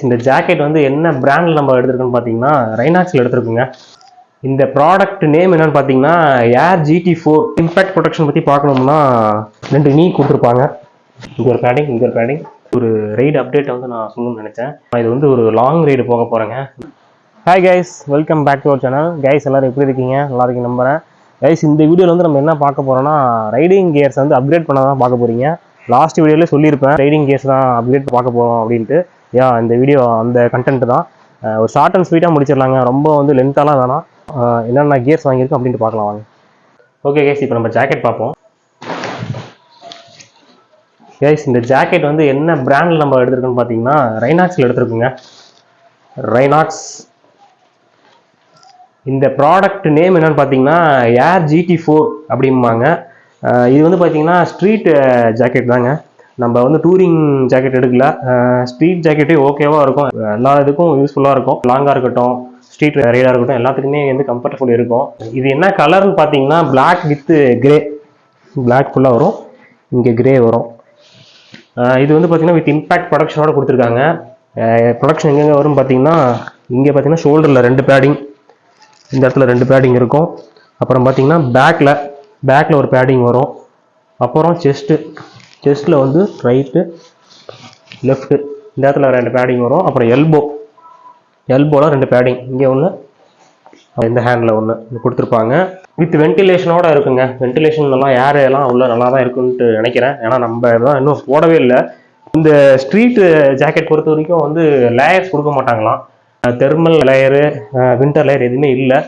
இந்த ஜாக்கெட் வந்து என்ன பிராண்டில் நம்ம எடுத்துருக்கோம்னு பார்த்தீங்கன்னா ரைனாக்ஸில் எடுத்துருக்குங்க. இந்த ப்ராடக்ட் நேம் என்னன்னு பார்த்தீங்கன்னா ஏர் GT4. இம்பேக்ட் ப்ரொடெக்ஷன் பற்றி பார்க்கணும்னா 2 நீ கொடுத்துருப்பாங்க. இங்கே ஒரு பேடிங், இங்கே ஒரு பேடிங். ஒரு ரைடு அப்டேட் வந்து நான் சொல்லணும்னு நினச்சேன். இது வந்து ஒரு லாங் ரைடு போக போகிறேங்க. Hi guys, welcome back to our channel. Guys எல்லோரும் எப்படி இருக்கீங்க? நல்லா இருக்கீங்க நம்புறேன். கைஸ் இந்த வீடியோவில் வந்து நம்ம என்ன பார்க்க போகிறோம்னா ரைடிங் கியர்ஸ் வந்து அப்கிரேட் பண்ண தான் பார்க்க போகிறீங்க. லாஸ்ட் வீடியோவில் சொல்லியிருப்பேன் ரைடிங் கியர்ஸ் தான் அப்கிரேட் பார்க்க போகிறோம் அப்படின்ட்டு. இந்த வீடியோ அந்த கண்டென்ட் தான். ஒரு ஷார்ட் அண்ட் ஸ்வீட்டாக முடிச்சிடலாங்க. ரொம்ப வந்து லென்த்தாலாம் வேணாம். என்னென்ன கியர்ஸ் வாங்கியிருக்கோம் அப்படின்ட்டு பார்க்கலாம் வாங்க. ஓகே கைஸ், இப்போ நம்ம ஜாக்கெட் பார்ப்போம். கைஸ் இந்த ஜாக்கெட் வந்து என்ன பிராண்டில் நம்ம எடுத்துருக்கோன்னு பார்த்தீங்கன்னா ரைனாக்ஸில் எடுத்துருக்குங்க. ரைனாக்ஸ். இந்த ப்ராடக்ட் நேம் என்னன்னு பார்த்தீங்கன்னா ஏர் GT4 அப்படிம்பாங்க. இது வந்து பார்த்தீங்கன்னா ஸ்ட்ரீட் ஜாக்கெட் தாங்க. நம்ம வந்து டூரிங் ஜாக்கெட் எடுக்கல, ஸ்ட்ரீட் ஜாக்கெட்டே ஓகேவாக இருக்கும். எல்லா இதுக்கும் யூஸ்ஃபுல்லாக இருக்கும். லாங்காக இருக்கட்டும், ஸ்ட்ரீட் ரைடாக இருக்கட்டும், எல்லாத்துக்குமே வந்து கம்ஃபர்டபுள் இருக்கும். இது என்ன கலர்னு பார்த்தீங்கன்னா பிளாக் வித் கிரே. பிளாக் ஃபுல்லாக வரும், இங்கே கிரே வரும். இது வந்து பார்த்தீங்கன்னா வித் இம்பேக்ட் ப்ரொடக்ஷனோட கொடுத்துருக்காங்க. ப்ரொடக்ஷன் எங்கெங்கே வரும்னு பார்த்தீங்கன்னா இங்கே பார்த்தீங்கன்னா ஷோல்டரில் 2 பேடிங், இந்த இடத்துல 2 பேடிங் இருக்கும். அப்புறம் பார்த்தீங்கன்னா பேக்கில் ஒரு பேடிங் வரும். அப்புறம் செஸ்ட்டில் வந்து ரைட்டு லெஃப்ட்டு இந்த இடத்துல 2 பேடிங் வரும். அப்புறம் எல்போவில் 2 பேடிங், இங்கே ஒன்று, இந்த ஹேண்டில் ஒன்று கொடுத்துருப்பாங்க. வித் வென்டிலேஷனோட இருக்குங்க. வென்டிலேஷன் நல்லா ஏர் எல்லாம் உள்ள நல்லா தான் இருக்குன்ட்டு நினைக்கிறேன். ஏன்னா நம்ம தான் இன்னும் போடவே இல்லை. இந்த ஸ்ட்ரீட் ஜாக்கெட் பொறுத்த வரைக்கும் வந்து லேயர்ஸ் கொடுக்க மாட்டாங்களாம். தெர்மல் லேயரு, வின்டர் லேயர் எதுவுமே இல்லை.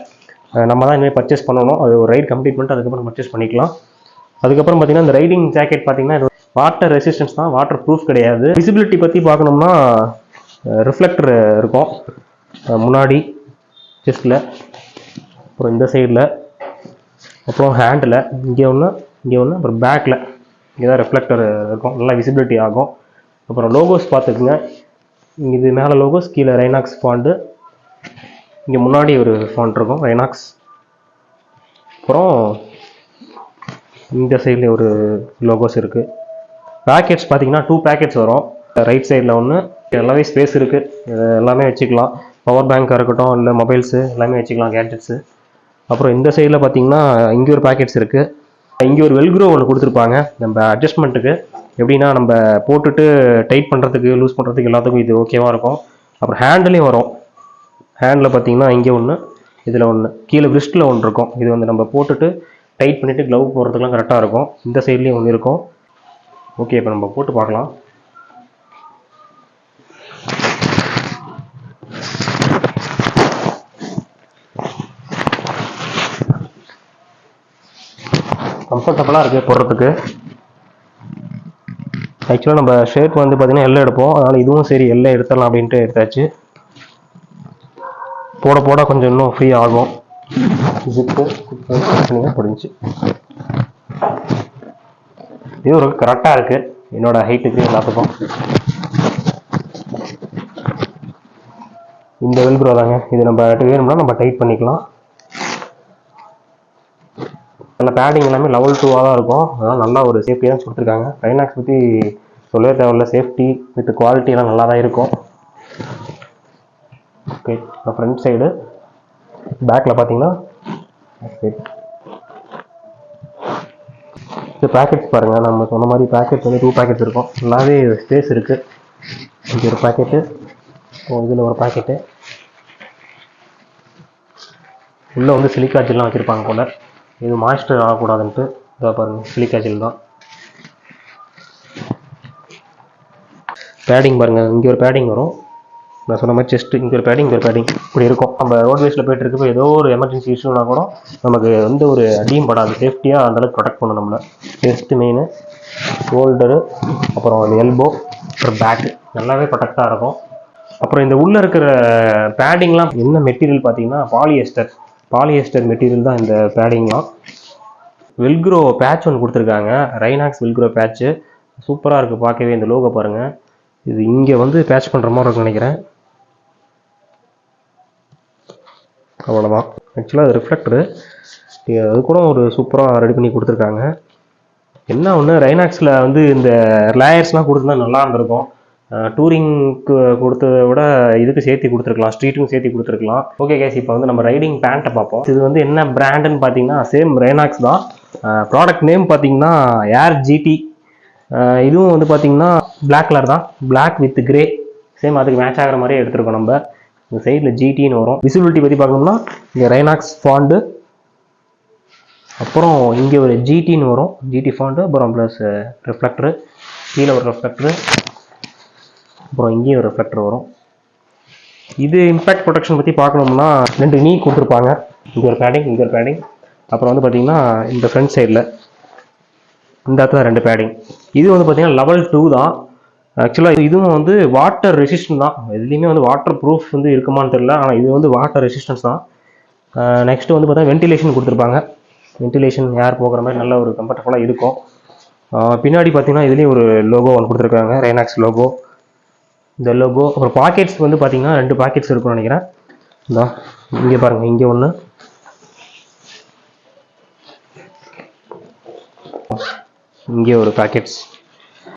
நம்ம தான் இனிமேல் பர்ச்சேஸ் பண்ணணும். அது ஒரு ரைட் கம்ப்ளீட் பண்ணிட்டு அதுக்கப்புறம் பர்ச்சேஸ் பண்ணிக்கலாம். அதுக்கப்புறம் பார்த்தீங்கன்னா இந்த ரைடிங் ஜாக்கெட் பார்த்தீங்கன்னா இது வாட்டர் ரெசிஸ்டன்ஸ் தான், வாட்டர் ப்ரூஃப் கிடையாது. விசிபிலிட்டி பற்றி பார்க்கணும்னா ரிஃப்ளெக்டர் இருக்கும் முன்னாடி செஸ்ட்டில், அப்புறம் இந்த சைடில், அப்புறம் ஹேண்டில் இங்கே ஒன்று, அப்புறம் பேக்கில் இங்கே தான் ரிஃப்ளெக்டர் இருக்கும். நல்லா விசிபிலிட்டி ஆகும். அப்புறம் லோகோஸ் பார்த்துக்குங்க. இது மேலே லோகோஸ், கீழே ரைனாக்ஸ் ஃபாண்டு, இங்கே முன்னாடி ஒரு ஃபாண்ட் இருக்கும் ரைனாக்ஸ். அப்புறம் இந்த சைடில் ஒரு லோகோஸ் இருக்குது. பேக்கெட்ஸ் பார்த்தீங்கன்னா 2 பேக்கெட்ஸ் வரும். ரைட் சைடில் ஒன்று, எல்லாமே ஸ்பேஸ் இருக்குது, எல்லாமே வச்சுக்கலாம். பவர் பேங்காக இருக்கட்டும், இல்லை மொபைல்ஸு எல்லாமே வச்சுக்கலாம், கேட்ஜெட்ஸு. அப்புறம் இந்த சைடில் பார்த்தீங்கன்னா இங்கே ஒரு பேக்கெட்ஸ் இருக்குது. இங்கே ஒரு வெல்க்ரோ ஒன்று கொடுத்துருப்பாங்க நம்ம அட்ஜஸ்ட்மெண்ட்டுக்கு. எப்படின்னா நம்ம போட்டுட்டு டைட் பண்ணுறதுக்கு, லூஸ் பண்ணுறதுக்கு எல்லாத்துக்கும் இது ஓகேவாக இருக்கும். அப்புறம் ஹேண்டிலையும் வரும். ஹேண்டில் பார்த்தீங்கன்னா இங்கே ஒன்று, இதில் ஒன்று, கீழே ரிஸ்ட்டில் ஒன்று இருக்கும். இது வந்து நம்ம போட்டுட்டு டைட் பண்ணிவிட்டு க்ளவ் போடுறதுக்குலாம் கரெக்டாக இருக்கும். இந்த சைட்லேயும் ஒன்று இருக்கும். ஓகே, இப்போ நம்ம போட்டு பார்க்கலாம். கம்ஃபர்டபுளாக இருக்குது போடுறதுக்கு. ஆக்சுவலாக நம்ம ஷர்ட் வந்து பார்த்தீங்கன்னா எல்லாம் எடுப்போம், அதனால் இதுவும் சரி எல்லாம் எடுத்துடலாம் அப்படின்ட்டு எடுத்தாச்சு. போட கொஞ்சம் இன்னும் ஃப்ரீ ஆகும். ஜிப்பு முடிஞ்சு. இது ஒரு கரெக்டாக இருக்குது என்னோட ஹைட்டுக்கு எல்லாத்துக்கும். இந்த வெல்க்ரோ தாங்க, இது நம்ம வேணும்னா நம்ம டைட் பண்ணிக்கலாம். நல்ல பேடிங் எல்லாமே லெவல் 2 தான் இருக்கும். அதனால் நல்லா ஒரு சேஃப்டியாக தான் கொடுத்துருக்காங்க. ரைனாக்ஸ் பற்றி சொல்லவே தேவையில்ல. சேஃப்டி வித் குவாலிட்டி எல்லாம் நல்லா தான் இருக்கும். ஓகே, ஃப்ரண்ட் சைடு பேக்கில் பார்த்தீங்கன்னா இந்த பேக்கெட்ஸ் பாருங்கள். நம்ம சொன்ன மாதிரி பேக்கெட் வந்து 2 பேக்கெட்ஸ் இருக்கும். நல்லாவே ஸ்பேஸ் இருக்குது. இங்கே ஒரு பேக்கெட்டு, இதில் ஒரு பேக்கெட்டு. உள்ளே வந்து சிலிக்கா ஜெல்லாம் வச்சுருப்பாங்க போல். இது மாய்ஸ்டர் ஆகக்கூடாதுன்ட்டு இதை பாருங்கள், சிலிக்கா ஜெல் தான். பேடிங் பாருங்கள், இங்கே ஒரு பேடிங் வரும். நான் சொன்ன மாதிரி செஸ்ட்டு, இங்கே ஒரு பேடிங், இப்படி இருக்கும். நம்ம ரோட்வேஸில் போய்ட்டு இருக்கப்போ ஏதோ ஒரு எமர்ஜென்சி இஷ்யூனா கூட நமக்கு வந்து ஒரு அடியும் படாது. சேஃப்டியாக அந்தளவுக்கு ப்ரொடெக்ட் பண்ணணும் நம்மளை. செஸ்ட்டு மெயின், ஷோல்டரு, அப்புறம் எல்போ, அப்புறம் பேக்கு நல்லாவே ப்ரொடெக்டாக இருக்கும். அப்புறம் இந்த உள்ளே இருக்கிற பேடிங்லாம் என்ன மெட்டீரியல் பார்த்தீங்கன்னா பாலியஸ்டர் மெட்டீரியல் தான் இந்த பேடிங்லாம். வெல்க்ரோ பேட்ச் ஒன்று கொடுத்துருக்காங்க, ரைனாக்ஸ் வெல்க்ரோ பேட்ச்சு. சூப்பராக இருக்குது பார்க்கவே. இந்த லோகோ பாருங்கள், இது இங்கே வந்து பேட்ச் பண்ணுற மாதிரி இருக்குன்னு நினைக்கிறேன். அவ்வளோதான். ஆக்சுவலாக அது ரிஃப்ளெக்டரு, அது கூட ஒரு சூப்பராக ரெடி பண்ணி கொடுத்துருக்காங்க. என்ன ஒன்று, ரைனாக்ஸில் வந்து இந்த லேயர்ஸ்லாம் கொடுத்துருந்தா நல்லா இருந்திருக்கும். டூரிங்க்கு கொடுத்ததை விட இதுக்கு சேர்த்து கொடுத்துருக்கலாம், ஸ்ட்ரீட்டுக்கும் சேர்த்து கொடுத்துருக்கலாம். ஓகே கேஸ், இப்போ வந்து நம்ம ரைடிங் பேண்ட்டை பார்ப்போம். இது வந்து என்ன பிராண்டுன்னு பார்த்தீங்கன்னா சேம் ரெய்னாக்ஸ் தான். ப்ராடக்ட் நேம் பார்த்தீங்கன்னா ஏர் ஜிடி. இதுவும் வந்து பார்த்தீங்கன்னா பிளாக் கலர் தான், பிளாக் வித் கிரே, சேம் அதுக்கு மேட்ச் ஆகிற மாதிரியே எடுத்துருக்கோம். நம்ம இந்த சைடில் ஜிடின்னு வரும். விசிபிலிட்டி பற்றி பார்க்கணும்னா இங்கே ரெய்னாக்ஸ் ஃபாண்டு, அப்புறம் இங்கே ஒரு ஜிடின்னு வரும், ஜிடி ஃபாண்டு, அப்புறம் ப்ளஸ் ரிஃப்ளெக்டரு, கீழே ஒரு ரிஃப்ளெக்டரு, அப்புறம் இங்கேயும் ஒரு ரிஃப்ளெக்டர் வரும். இது இம்பேக்ட் ப்ரொடெக்ஷன் பற்றி பார்க்கணும்னா 2 நீ கொடுத்துருப்பாங்க. இங்கே ஒரு பேடிங், இங்கே ஒரு பேடிங், அப்புறம் வந்து பார்த்தீங்கன்னா இந்த ஃப்ரண்ட் சைடில் இந்த இடத்துல 2 பேடிங். இது வந்து பார்த்தீங்கன்னா லெவல் 2 தான். ஆக்சுவலாக இதுவும் வந்து வாட்டர் ரெசிஸ்டன்ட் தான். எதுலேயுமே வந்து வாட்டர் ப்ரூஃப் வந்து இருக்குமான்னு தெரியல, ஆனால் இது வந்து வாட்டர் ரெசிஸ்டன்ஸ் தான். நெக்ஸ்ட்டு வந்து பார்த்தா வென்டிலேஷன் கொடுத்துருப்பாங்க. வென்டிலேஷன் ஏர் போகிற மாதிரி நல்ல ஒரு கம்ஃபர்டபுளாக இருக்கும். பின்னாடி பார்த்தீங்கன்னா இதுலேயும் ஒரு லோகோ ஒன்று கொடுத்துருக்காங்க, ரெய்னாக்ஸ் லோகோ. இந்த லோகோ, அப்புறம் பாக்கெட்ஸ் வந்து பார்த்தீங்கன்னா 2 பாக்கெட்ஸ் இருக்கும்னு நினைக்கிறேன். இந்த இங்கே பாருங்கள், இங்கே ஒன்று, இங்கே ஒரு பாக்கெட்ஸ்.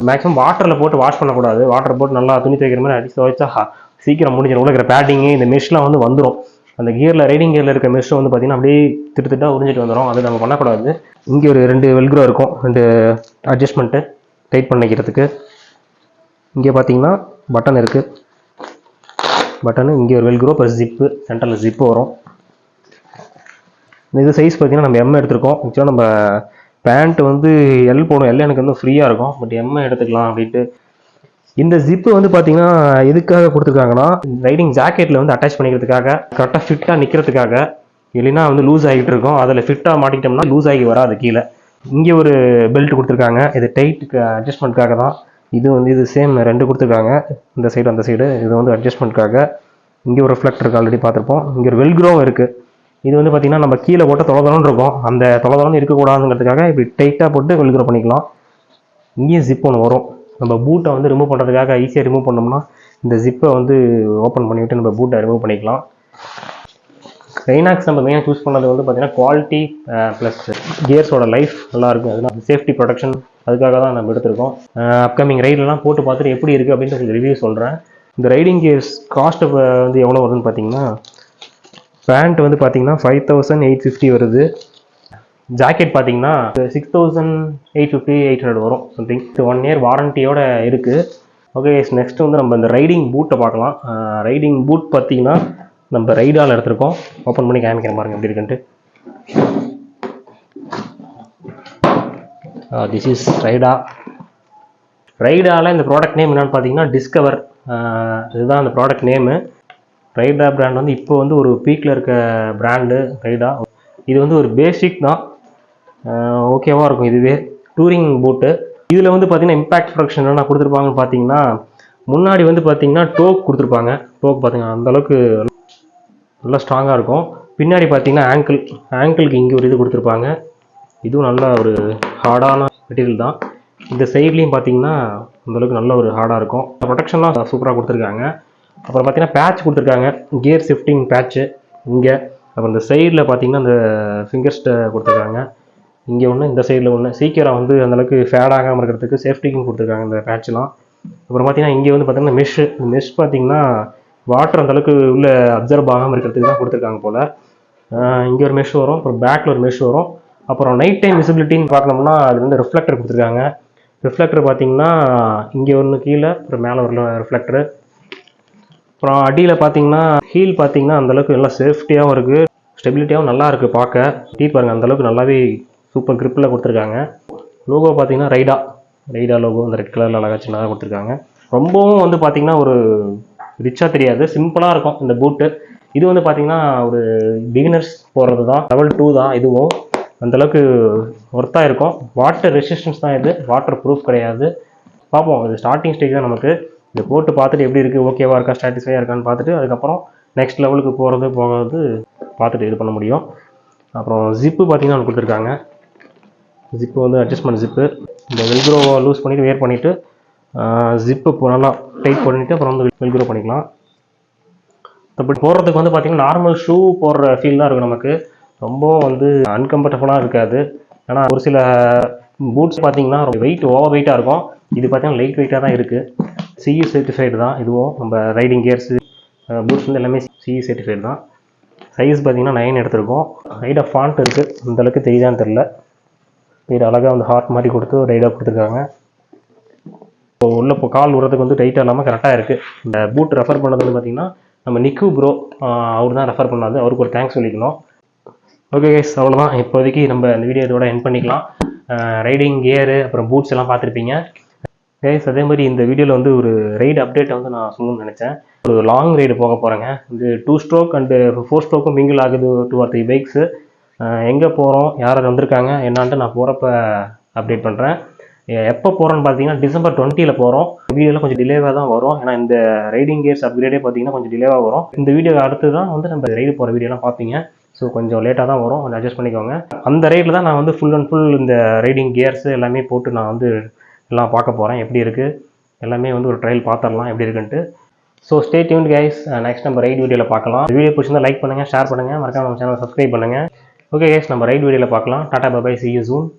மேக்ஸிமம் வாட்டரில் போட்டு வாஷ் பண்ணக்கூடாது. வாட்டர் போட்டு நல்லா துணி துவைக்கிற மாதிரி அடிச்சு துவைச்சா சீக்கிரம் முடிஞ்சிடும். உள்ள இருக்கிற பேட்டிங்கு இந்த மெஷ்லாம் வந்து வந்துடும். அந்த கியரில், ரைடிங் கியரில் இருக்க மெஷ் வந்து பார்த்தீங்கன்னா அப்படியே திட்டு உறிஞ்சிட்டு வந்துடும். அது நம்ம பண்ணக்கூடாது. இங்கே ஒரு 2 வெல்க்ரோ இருக்கும், 2 அட்ஜஸ்ட்மெண்ட்டு டைட் பண்ணிக்கிறதுக்கு. இங்கே பார்த்தீங்கன்னா பட்டன் இருக்குது, பட்டனு. இங்கே ஒரு வெல்க்ரோ ப்ளஸ் ஜிப்பு, சென்டரில் ஜிப்பு வரும். இது சைஸ் பார்த்தீங்கன்னா நம்ம எம் எடுத்துருக்கோம். ஆக்சுவலாக நம்ம பேண்ட் வந்து எல் போடும், எல் எனக்கு வந்து ஃப்ரீயாக இருக்கும், பட் எம் எடுத்துக்கலாம் அப்படின்ட்டு. இந்த ஜிப்பு வந்து பார்த்தீங்கன்னா எதுக்காக கொடுத்துருக்காங்கன்னா ரைடிங் ஜாக்கெட்டில் வந்து அட்டாச் பண்ணிக்கிறதுக்காக, கரெக்டாக ஃபிட்டாக நிற்கிறதுக்காக. இல்லைன்னா வந்து லூஸ் ஆகிட்டு இருக்கும், அதில் ஃபிட்டாக மாட்டிக்கிட்டோம்னா லூஸ் ஆகி வராது கீழே. இங்கே ஒரு பெல்ட் கொடுத்துருக்காங்க, இது டைட்டுக்கு அட்ஜஸ்ட்மெண்ட்காக தான். இது சேம் 2 கொடுத்துருக்காங்க, இந்த சைடு அந்த சைடு. இது வந்து அட்ஜஸ்ட்மெண்ட்காக. இங்கே ஒரு ரிஃப்ளெக்டர் இருக்குது, ஆல்ரெடி பார்த்துருப்போம். இங்கே ஒரு வெல்க்ரோவும் இருக்குது. இது வந்து பார்த்தீங்கன்னா நம்ம கீழே போட்டு தொலைதொலன்னு இருக்கும், அந்த தொலைதொலன்னு இருக்கக்கூடாதுங்கிறதுக்காக இப்படி டைட்டாக போட்டு வெல்க்ரோ பண்ணிக்கலாம். இங்கேயும் ஜிப் ஒன்று வரும். நம்ம பூட்டை வந்து ரிமூவ் பண்ணுறதுக்காக ஈஸியாக ரிமூவ் பண்ணோம்னா இந்த ஜிப்பை வந்து ஓப்பன் பண்ணிவிட்டு நம்ம பூட்டை ரிமூவ் பண்ணிக்கலாம். ரெய்னாக்ஸ் நம்ம மெயினாக சூஸ் பண்ணது வந்து பார்த்தீங்கன்னா குவாலிட்டி ப்ளஸ் கியர்ஸோட லைஃப் நல்லாயிருக்கும். அதனால் சேஃப்டி ப்ரொடெக்ஷன், அதுக்காக தான் நம்ம எடுத்திருக்கோம். அப்கமிங் ரைடெலாம் போட்டு பார்த்துட்டு எப்படி இருக்குது அப்படின்ட்டு உங்களுக்கு ரிவ்யூ சொல்கிறேன். இந்த ரைடிங் கியர்ஸ் காஸ்ட்டு வந்து எவ்வளோ வருதுன்னு பார்த்தீங்கன்னா, பேண்ட் வந்து பார்த்தீங்கன்னா 5850 வருது. ஜாக்கெட் பார்த்தீங்கன்னா 6850-800 வரும் சம்திங். 1 இயர் வாரண்டியோட இருக்குது. ஓகே, நெக்ஸ்ட் வந்து நம்ம இந்த ரைடிங் பூட்டை பார்க்கலாம். ரைடிங் பூட் பார்த்தீங்கன்னா நம்ம ரைடால் எடுத்திருக்கோம். ஓப்பன் பண்ணி காமிக்கிறேன் பாருங்க எப்படி இருக்குன்ட்டு. திஸ் இஸ் ரைடால இந்த ப்ராடக்ட் நேம் என்னன்னு பார்த்தீங்கன்னா டிஸ்கவர். இதுதான் அந்த ப்ராடக்ட் நேமு. ரைடா பிராண்ட் வந்து இப்போ வந்து ஒரு பீக்கில் இருக்க பிராண்டு ரைடா. இது வந்து ஒரு பேசிக் தான், ஓகேவாக இருக்கும். இதுவே டூரிங் பூட்டு. இதில் வந்து பார்த்தீங்கன்னா இம்பேக்ட் ப்ரொடெக்ஷன் என்ன கொடுத்துருப்பாங்கன்னு பார்த்தீங்கன்னா, முன்னாடி வந்து பார்த்தீங்கன்னா டோக் கொடுத்துருப்பாங்க. டோக் பார்த்தீங்கன்னா அந்தளவுக்கு நல்லா ஸ்ட்ராங்காக இருக்கும். பின்னாடி பார்த்தீங்கன்னா ஆங்கிளுக்கு இங்கே ஒரு இது கொடுத்துருப்பாங்க. இதுவும் நல்ல ஒரு ஹார்டான மெட்டீரியல் தான். இந்த சைட்லேயும் பார்த்தீங்கன்னா அந்தளவுக்கு நல்ல ஒரு ஹார்டாக இருக்கும். ப்ரொடெக்ஷன்லாம் சூப்பராக கொடுத்துருக்காங்க. அப்புறம் பார்த்தீங்கன்னா பேட்ச் கொடுத்துருக்காங்க, கியர் ஷிஃப்டிங் பேட்ச்சு இங்கே. அப்புறம் இந்த சைடில் பார்த்தீங்கன்னா இந்த ஃபிங்கர்ஸ்ட்டை கொடுத்துருக்காங்க. இங்கே ஒன்று, இந்த சைடில் ஒன்று. சீக்கிரம் வந்து அந்தளவுக்கு ஃபேட் ஆகாமல் இருக்கிறதுக்கு சேஃப்டிக்கும் கொடுத்துருக்காங்க இந்த பேட்ச்லாம். அப்புறம் பார்த்தீங்கன்னா இங்கே வந்து பார்த்தீங்கன்னா மெஷ் பார்த்தீங்கன்னா வாட்டர் அந்தளவுக்கு உள்ள அப்சர்வ் ஆகாமல் இருக்கிறதுக்கு தான் கொடுத்துருக்காங்க போல். இங்கே ஒரு மெஷ் வரும், அப்புறம் பேக்கில் ஒரு மெஷ் வரும். அப்புறம் நைட் டைம் விசிபிலிட்டின்னு பார்க்கணும்னா அது வந்து ரிஃப்ளெக்டர் கொடுத்துருக்காங்க. ரிஃப்ளெக்டர் பார்த்தீங்கன்னா இங்கே ஒன்று, கீழே அப்புறம் மேலே ஒரு ரிஃப்ளெக்டரு. அப்புறம் அடியில் பார்த்தீங்கன்னா ஹீல் பார்த்தீங்கன்னா அந்தளவுக்கு நல்லா சேஃப்டியாகவும் இருக்குது, ஸ்டெபிலிட்டியாகவும் நல்லா இருக்குது பார்க்க. டீட் பாருங்கள், அந்தளவுக்கு நல்லாவே சூப்பர் கிரிப்பில் கொடுத்துருக்காங்க. லோகோ பார்த்தீங்கன்னா ரைடா லோகோ இந்த ரெட் கலரில் அழகாக சின்னதாக கொடுத்துருக்காங்க. ரொம்பவும் வந்து பார்த்தீங்கன்னா ஒரு ரிச்சாக தெரியாது, சிம்பிளாக இருக்கும் இந்த பூட்டு. இது வந்து பார்த்தீங்கன்னா ஒரு பிகினர்ஸ் போடுறது தான், லெவல் 2 தான். இதுவும் அந்தளவுக்கு ஒர்த்தாக இருக்கும். வாட்டர் ரெசிஸ்டன்ஸ் தான் இது, வாட்டர் ப்ரூஃப் கிடையாது. பார்ப்போம், இது ஸ்டார்டிங் ஸ்டேஜ் தான் நமக்கு. இதை போட்டு பார்த்துட்டு எப்படி இருக்குது, ஓகேவா இருக்கா, சாட்டிஸ்ஃபையாக இருக்கான்னு பார்த்துட்டு அதுக்கப்புறம் நெக்ஸ்ட் லெவலுக்கு போகிறது பார்த்துட்டு இது பண்ண முடியும். அப்புறம் ஜிப்பு பார்த்தீங்கன்னா ஒன்று கொடுத்துருக்காங்க. ஜிப்பு வந்து அட்ஜஸ்ட்மெண்ட் ஜிப்பு. இந்த வெல்க்ரோவை லூஸ் பண்ணிவிட்டு வேர் பண்ணிவிட்டு ஜிப்பு நல்லா டைட் பண்ணிவிட்டு அப்புறம் வந்து வெல்க்ரோ பண்ணிக்கலாம். அப்படி போடுறதுக்கு வந்து பார்த்திங்கன்னா நார்மல் ஷூ போடுற ஃபீல் தான் இருக்கும் நமக்கு. ரொம்பவும் வந்து அன்கம்ஃபர்டபுளாக இருக்காது. ஏன்னா ஒரு சில பூட்ஸ் பார்த்தீங்கன்னா வெயிட் ஓவர் வெயிட்டாக இருக்கும். இது பார்த்தீங்கன்னா லைட் வெயிட்டாக தான் இருக்குது. சிஇ சர்டிஃபைடு தான் இதுவும். நம்ம ரைடிங் கியர்ஸு பூட்ஸ் வந்து எல்லாமே சிஇ சர்டிஃபைடு தான். சைஸ் பார்த்தீங்கன்னா 9 எடுத்திருக்கோம். ரைடாக ஃபாண்ட் இருக்குது, அந்தளவுக்கு தெரியுதான்னு தெரில. இது அழகாக வந்து ஹார்ட் மாதிரி கொடுத்து ரைடாக கொடுத்துருக்காங்க. இப்போ உள்ள இப்போ கால் விடுறதுக்கு வந்து டைட்டாக இல்லாமல் கரெக்டாக இருக்குது. இந்த பூட் ரெஃபர் பண்ணது வந்து பார்த்தீங்கன்னா நம்ம நிக்கு ப்ரோ, அவர் தான் ரெஃபர் பண்ணாது. அவருக்கு ஒரு தேங்க்ஸ் சொல்லிக்கணும். ஓகே கைஸ், அவ்வளோதான். இப்போதைக்கு நம்ம இந்த வீடியோ இதோட எண்ட் பண்ணிக்கலாம். ரைடிங் கியரு அப்புறம் பூட்ஸ் எல்லாம் பார்த்துருப்பீங்க கைஸ். அதே மாதிரி இந்த வீடியோவில் வந்து ஒரு ரைடு அப்டேட்டை வந்து நான் சொல்லணும்னு நினச்சேன். ஒரு லாங் ரைடு போக போகிறேங்க. இது 2 ஸ்ட்ரோக் அண்டு 4 ஸ்ட்ரோக்கும் மிங்கிள் ஆகுது, 2 or 3 பைக்ஸு. எங்கே போகிறோம், யார் வந்திருக்காங்க என்னான்ட்டு நான் போகிறப்ப அப்டேட் பண்ணுறேன். எப்போ போகிறோன்னு பார்த்தீங்கன்னா டிசம்பர் 20 போகிறோம். வீடியோவில் கொஞ்சம் டிலேவாக தான் வரும், ஏன்னா இந்த ரைடிங் கியர்ஸ் அப்கிரேடே பார்த்தீங்கன்னா கொஞ்சம் டிலேவாக வரும். இந்த வீடியோ அடுத்து தான் வந்து நம்ம ரைடு போகிற வீடியோலாம் பார்ப்பீங்க. ஸோ கொஞ்சம் லேட்டாக தான் வரும், கொஞ்சம் அட்ஜஸ்ட் பண்ணிக்கோங்க. அந்த ரைடில் தான் நான் வந்து ஃபுல் அண்ட் ஃபுல் இந்த ரைடிங் கியர்ஸ் எல்லாமே போட்டு நான் வந்து எல்லாம் பார்க்க போகிறேன். எப்படி இருக்குது எல்லாமே வந்து ஒரு ட்ரையல் பார்த்துடலாம் எப்படி இருக்குன்ட்டு. So stay tuned guys. Next நம்ம ரைட் வீடியோவில் பார்க்கலாம். வீடியோ பிடிச்சிருந்தா லைக் பண்ணுங்கள், ஷேர் பண்ணுங்கள், மறக்காம நம்ம சேனல் சப்ஸ்கிரைப் பண்ணுங்கள். ஓகே கைஸ், நம்ம ரைட் வீடியோவில் பார்க்கலாம். Tata bye bye, see you soon.